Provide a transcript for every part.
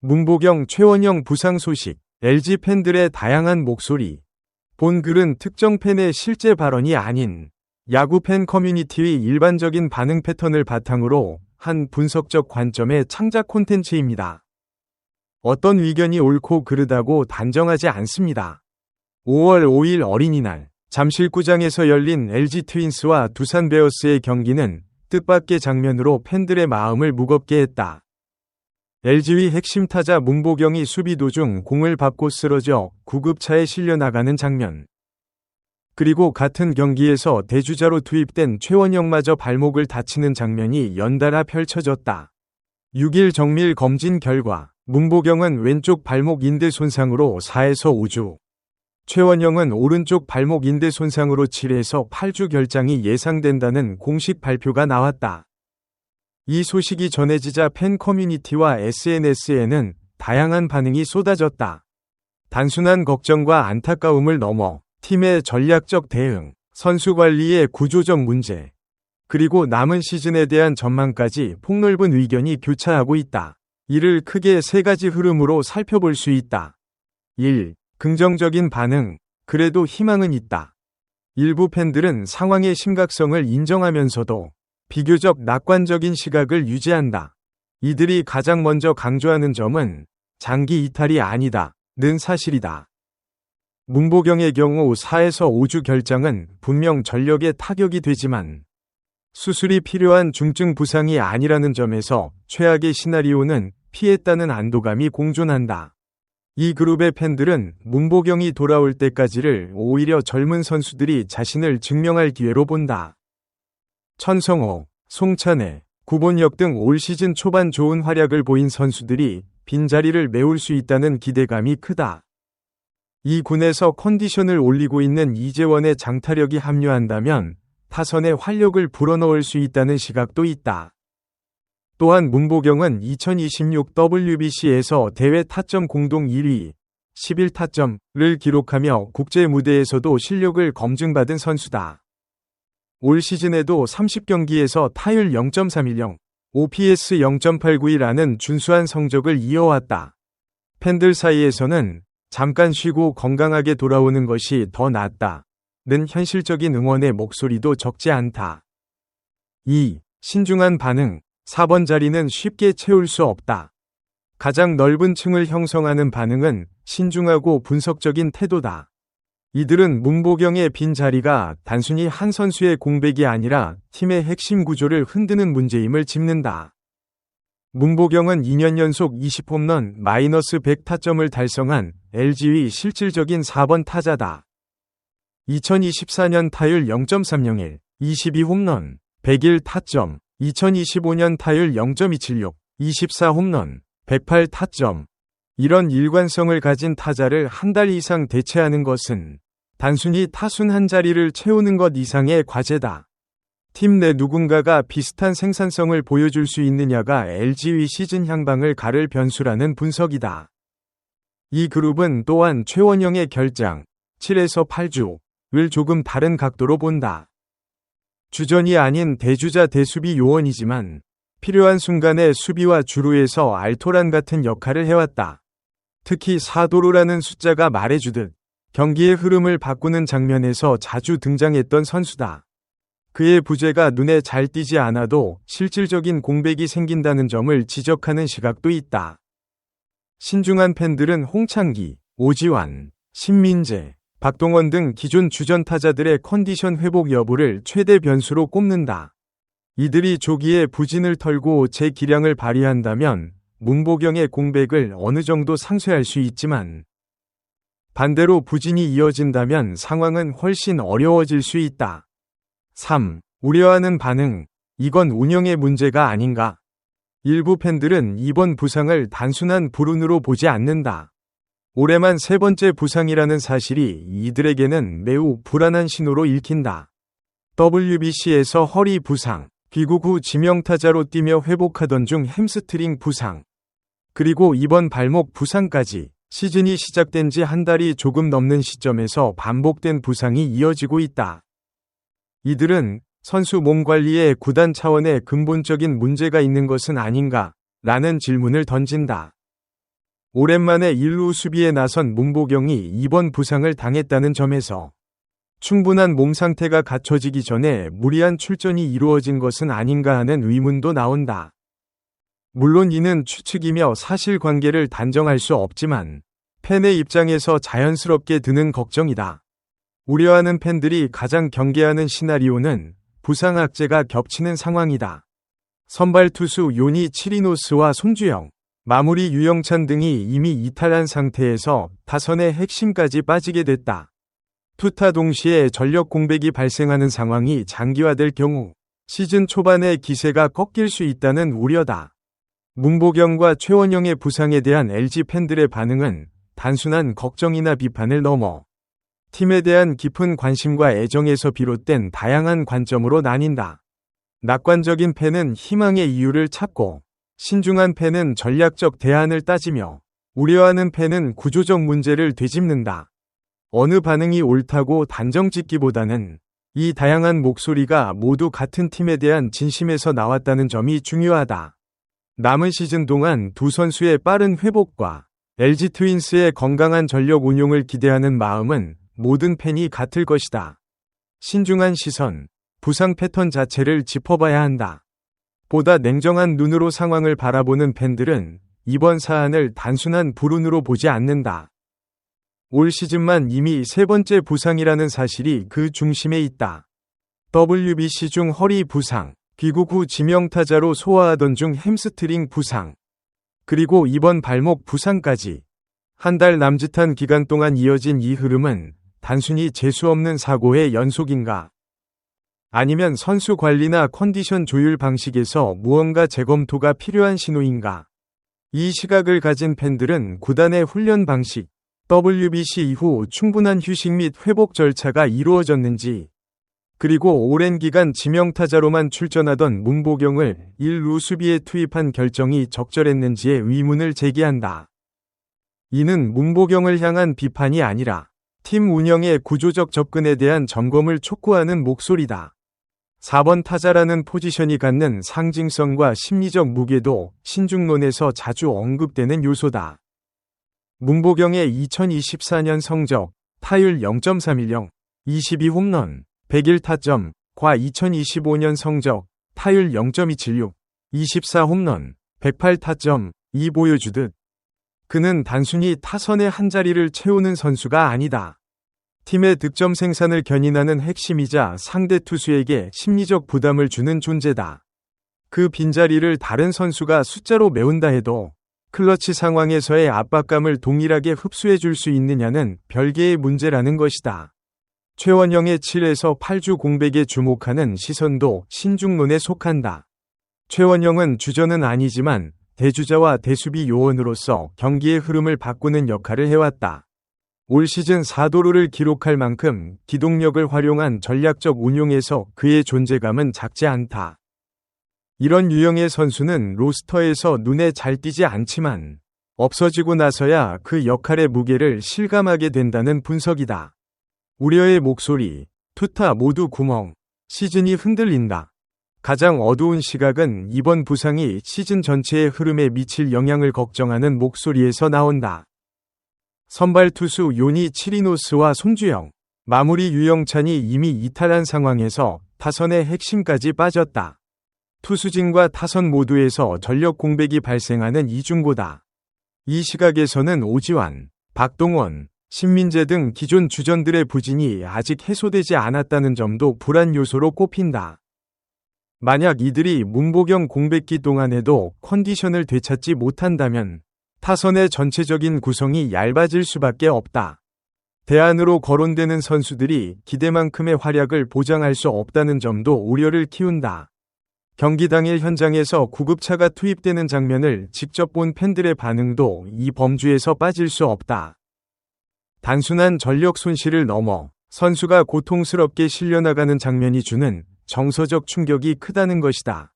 문보경, 최원영 부상 소식, LG 팬들의 다양한 목소리. 본 글은 특정 팬의 실제 발언이 아닌 야구 팬 커뮤니티의 일반적인 반응 패턴을 바탕으로 한 분석적 관점의 창작 콘텐츠입니다. 어떤 의견이 옳고 그르다고 단정하지 않습니다. 5월 5일 어린이날, 잠실구장에서 열린 LG 트윈스와 두산 베어스의 경기는 뜻밖의 장면으로 팬들의 마음을 무겁게 했다. LG의 핵심 타자 문보경이 수비 도중 공을 밟고 쓰러져 구급차에 실려 나가는 장면. 그리고 같은 경기에서 대주자로 투입된 최원영마저 발목을 다치는 장면이 연달아 펼쳐졌다. 6일 정밀 검진 결과 문보경은 왼쪽 발목 인대 손상으로 4에서 5주, 최원영은 오른쪽 발목 인대 손상으로 7에서 8주 결장이 예상된다는 공식 발표가 나왔다. 이 소식이 전해지자 팬 커뮤니티와 SNS에는 다양한 반응이 쏟아졌다. 단순한 걱정과 안타까움을 넘어 팀의 전략적 대응, 선수 관리의 구조적 문제, 그리고 남은 시즌에 대한 전망까지 폭넓은 의견이 교차하고 있다. 이를 크게 세 가지 흐름으로 살펴볼 수 있다. 1. 긍정적인 반응, 그래도 희망은 있다. 일부 팬들은 상황의 심각성을 인정하면서도 비교적 낙관적인 시각을 유지한다. 이들이 가장 먼저 강조하는 점은 장기 이탈이 아니다,는 사실이다. 문보경의 경우 4에서 5주 결장은 분명 전력에 타격이 되지만 수술이 필요한 중증 부상이 아니라는 점에서 최악의 시나리오는 피했다는 안도감이 공존한다. 이 그룹의 팬들은 문보경이 돌아올 때까지를 오히려 젊은 선수들이 자신을 증명할 기회로 본다. 천성호, 송찬혜, 구본혁 등 올 시즌 초반 좋은 활약을 보인 선수들이 빈자리를 메울 수 있다는 기대감이 크다. 이 군에서 컨디션을 올리고 있는 이재원의 장타력이 합류한다면 타선에 활력을 불어넣을 수 있다는 시각도 있다. 또한 문보경은 2026 WBC에서 대회 타점 공동 1위, 11타점을 기록하며 국제 무대에서도 실력을 검증받은 선수다. 올 시즌에도 30경기에서 타율 0.310, OPS 0.891라는 준수한 성적을 이어왔다. 팬들 사이에서는 잠깐 쉬고 건강하게 돌아오는 것이 더 낫다는 현실적인 응원의 목소리도 적지 않다. 2. 신중한 반응, 4번 자리는 쉽게 채울 수 없다. 가장 넓은 층을 형성하는 반응은 신중하고 분석적인 태도다. 이들은 문보경의 빈 자리가 단순히 한 선수의 공백이 아니라 팀의 핵심 구조를 흔드는 문제임을 짚는다. 문보경은 2년 연속 20홈런 -100타점을 달성한 LG의 실질적인 4번 타자다. 2024년 타율 0.301, 22홈런, 101타점, 2025년 타율 0.276, 24홈런, 108타점. 이런 일관성을 가진 타자를 한 달 이상 대체하는 것은 단순히 타순 한 자리를 채우는 것 이상의 과제다. 팀 내 누군가가 비슷한 생산성을 보여줄 수 있느냐가 LG의 시즌 향방을 가를 변수라는 분석이다. 이 그룹은 또한 최원영의 결장, 7에서 8주를 조금 다른 각도로 본다. 주전이 아닌 대주자 대수비 요원이지만 필요한 순간에 수비와 주루에서 알토란 같은 역할을 해왔다. 특히 사도루라는 숫자가 말해주듯 경기의 흐름을 바꾸는 장면에서 자주 등장했던 선수다. 그의 부재가 눈에 잘 띄지 않아도 실질적인 공백이 생긴다는 점을 지적하는 시각도 있다. 신중한 팬들은 홍창기, 오지환, 신민재, 박동원 등 기존 주전 타자들의 컨디션 회복 여부를 최대 변수로 꼽는다. 이들이 조기에 부진을 털고 제 기량을 발휘한다면 문보경의 공백을 어느 정도 상쇄할 수 있지만 반대로 부진이 이어진다면 상황은 훨씬 어려워질 수 있다. 3. 우려하는 반응. 이건 운영의 문제가 아닌가? 일부 팬들은 이번 부상을 단순한 불운으로 보지 않는다. 올해만 세 번째 부상이라는 사실이 이들에게는 매우 불안한 신호로 읽힌다. WBC에서 허리 부상, 귀국 후 지명타자로 뛰며 회복하던 중 햄스트링 부상, 그리고 이번 발목 부상까지 시즌이 시작된 지 한 달이 조금 넘는 시점에서 반복된 부상이 이어지고 있다. 이들은 선수 몸 관리에 구단 차원의 근본적인 문제가 있는 것은 아닌가? 라는 질문을 던진다. 오랜만에 1루 수비에 나선 문보경이 이번 부상을 당했다는 점에서 충분한 몸 상태가 갖춰지기 전에 무리한 출전이 이루어진 것은 아닌가 하는 의문도 나온다. 물론 이는 추측이며 사실관계를 단정할 수 없지만 팬의 입장에서 자연스럽게 드는 걱정이다. 우려하는 팬들이 가장 경계하는 시나리오는 부상 악재가 겹치는 상황이다. 선발 투수 요니 치리노스와 손주영, 마무리 유영찬 등이 이미 이탈한 상태에서 타선의 핵심까지 빠지게 됐다. 투타 동시에 전력 공백이 발생하는 상황이 장기화될 경우 시즌 초반에 기세가 꺾일 수 있다는 우려다. 문보경과 최원영의 부상에 대한 LG 팬들의 반응은 단순한 걱정이나 비판을 넘어 팀에 대한 깊은 관심과 애정에서 비롯된 다양한 관점으로 나뉜다. 낙관적인 팬은 희망의 이유를 찾고 신중한 팬은 전략적 대안을 따지며 우려하는 팬은 구조적 문제를 되짚는다. 어느 반응이 옳다고 단정짓기보다는 이 다양한 목소리가 모두 같은 팀에 대한 진심에서 나왔다는 점이 중요하다. 남은 시즌 동안 두 선수의 빠른 회복과 LG 트윈스의 건강한 전력 운용을 기대하는 마음은 모든 팬이 같을 것이다. 신중한 시선, 부상 패턴 자체를 짚어봐야 한다. 보다 냉정한 눈으로 상황을 바라보는 팬들은 이번 사안을 단순한 불운으로 보지 않는다. 올 시즌만 이미 세 번째 부상이라는 사실이 그 중심에 있다. WBC 중 허리 부상, 귀국 후 지명타자로 소화하던 중 햄스트링 부상, 그리고 이번 발목 부상까지 한 달 남짓한 기간 동안 이어진 이 흐름은 단순히 재수없는 사고의 연속인가? 아니면 선수 관리나 컨디션 조율 방식에서 무언가 재검토가 필요한 신호인가? 이 시각을 가진 팬들은 구단의 훈련 방식, WBC 이후 충분한 휴식 및 회복 절차가 이루어졌는지, 그리고 오랜 기간 지명타자로만 출전하던 문보경을 1루 수비에 투입한 결정이 적절했는지에 의문을 제기한다. 이는 문보경을 향한 비판이 아니라 팀 운영의 구조적 접근에 대한 점검을 촉구하는 목소리다. 4번 타자라는 포지션이 갖는 상징성과 심리적 무게도 신중론에서 자주 언급되는 요소다. 문보경의 2024년 성적, 타율 0.310, 22홈런, 101타점, 과 2025년 성적, 타율 0.276, 24홈런, 108타점, 이 보여주듯 그는 단순히 타선의 한 자리를 채우는 선수가 아니다. 팀의 득점 생산을 견인하는 핵심이자 상대 투수에게 심리적 부담을 주는 존재다. 그 빈자리를 다른 선수가 숫자로 메운다 해도 클러치 상황에서의 압박감을 동일하게 흡수해 줄 수 있느냐는 별개의 문제라는 것이다. 최원영의 7에서 8주 공백에 주목하는 시선도 신중론에 속한다. 최원영은 주전은 아니지만 대주자와 대수비 요원으로서 경기의 흐름을 바꾸는 역할을 해왔다. 올 시즌 4도루를 기록할 만큼 기동력을 활용한 전략적 운용에서 그의 존재감은 작지 않다. 이런 유형의 선수는 로스터에서 눈에 잘 띄지 않지만 없어지고 나서야 그 역할의 무게를 실감하게 된다는 분석이다. 우려의 목소리, 투타 모두 구멍, 시즌이 흔들린다. 가장 어두운 시각은 이번 부상이 시즌 전체의 흐름에 미칠 영향을 걱정하는 목소리에서 나온다. 선발 투수 요니 치리노스와 손주영, 마무리 유영찬이 이미 이탈한 상황에서 타선의 핵심까지 빠졌다. 투수진과 타선 모두에서 전력 공백이 발생하는 이중고다. 이 시각에서는 오지환, 박동원, 신민재 등 기존 주전들의 부진이 아직 해소되지 않았다는 점도 불안 요소로 꼽힌다. 만약 이들이 문보경 공백기 동안에도 컨디션을 되찾지 못한다면 타선의 전체적인 구성이 얇아질 수밖에 없다. 대안으로 거론되는 선수들이 기대만큼의 활약을 보장할 수 없다는 점도 우려를 키운다. 경기 당일 현장에서 구급차가 투입되는 장면을 직접 본 팬들의 반응도 이 범주에서 빠질 수 없다. 단순한 전력 손실을 넘어 선수가 고통스럽게 실려나가는 장면이 주는 정서적 충격이 크다는 것이다.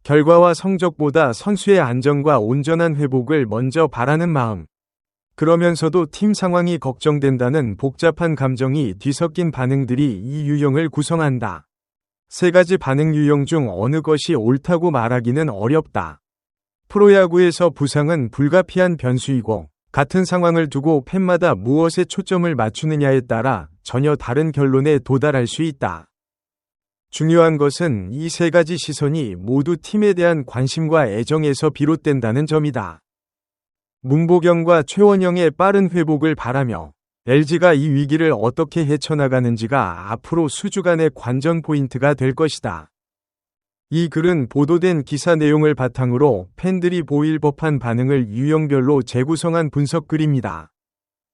결과와 성적보다 선수의 안전과 온전한 회복을 먼저 바라는 마음. 그러면서도 팀 상황이 걱정된다는 복잡한 감정이 뒤섞인 반응들이 이 유형을 구성한다. 세 가지 반응 유형 중 어느 것이 옳다고 말하기는 어렵다. 프로야구에서 부상은 불가피한 변수이고 같은 상황을 두고 팬마다 무엇에 초점을 맞추느냐에 따라 전혀 다른 결론에 도달할 수 있다. 중요한 것은 이 세 가지 시선이 모두 팀에 대한 관심과 애정에서 비롯된다는 점이다. 문보경과 최원영의 빠른 회복을 바라며 LG가 이 위기를 어떻게 헤쳐나가는지가 앞으로 수주간의 관전 포인트가 될 것이다. 이 글은 보도된 기사 내용을 바탕으로 팬들이 보일 법한 반응을 유형별로 재구성한 분석글입니다.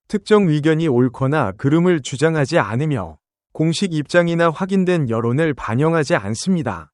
특정 의견이 옳거나 그름을 주장하지 않으며 공식 입장이나 확인된 여론을 반영하지 않습니다.